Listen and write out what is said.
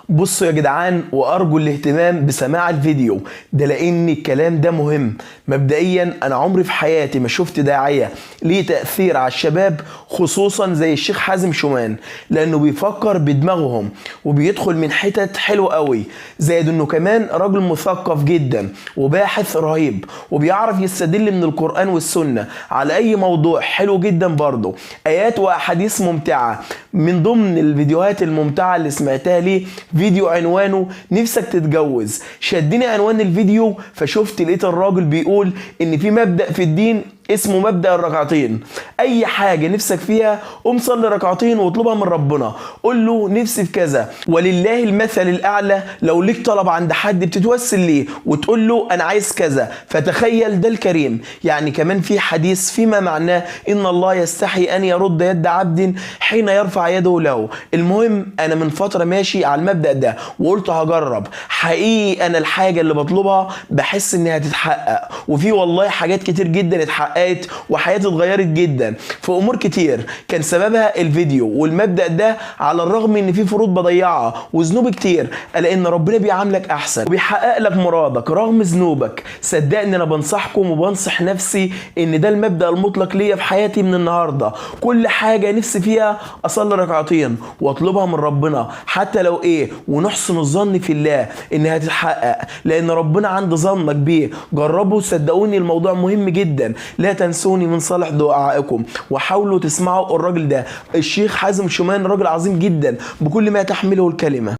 بصوا يا جدعان، وارجو الاهتمام بسماع الفيديو ده لان الكلام ده مهم. مبدئيا انا عمري في حياتي ما شفت داعية ليه تأثير على الشباب خصوصا زي الشيخ حازم شومان، لانه بيفكر بدماغهم وبيدخل من حتت حلوة قوي، زائد انه كمان راجل مثقف جدا وباحث رهيب وبيعرف يستدل من القرآن والسنة على اي موضوع حلو جدا، برضه ايات واحاديث ممتعة. من ضمن الفيديوهات الممتعة اللي سمعتها ليه فيديو عنوانه نفسك تتجوز. شدني عنوان الفيديو فشفت لقيت الراجل بيقول ان في مبدأ في الدين اسمه مبدأ الركعتين. اي حاجة نفسك فيها قوم صلي ركعتين واطلبها من ربنا، قول له نفسي في كذا، ولله المثل الاعلى. لو ليك طلب عند حد بتتوسل ليه وتقول له انا عايز كذا، فتخيل ده الكريم. يعني كمان في حديث فيما معناه ان الله يستحي ان يرد يد عبد حين يرفع يده له. المهم انا من فترة ماشي على المبدأ ده وقلت هجرب. حقيقي انا الحاجة اللي بطلبها بحس انها تتحقق، وفي والله حاجات كتير جدا اتحققت وحياتي اتغيرت جدا في امور كتير كان سببها الفيديو والمبدأ ده، على الرغم ان في فروض بضيعها وذنوب كتير، الا ان ربنا بيعاملك احسن وبيحقق لك مرادك رغم ذنوبك. صدقني انا بنصحكم وبنصح نفسي ان ده المبدأ المطلق ليا في حياتي من النهارده. كل حاجه نفسي فيها اصلي ركعتين واطلبها من ربنا حتى لو ايه، ونحسن الظن في الله انها تتحقق، لان ربنا عند ظنك بيه. جربوا صدقوني الموضوع مهم جدا. لا تنسوني من صالح دعائكم وحاولوا تسمعوا الراجل ده الشيخ حازم شومان، راجل عظيم جدا بكل ما تحمله الكلمة.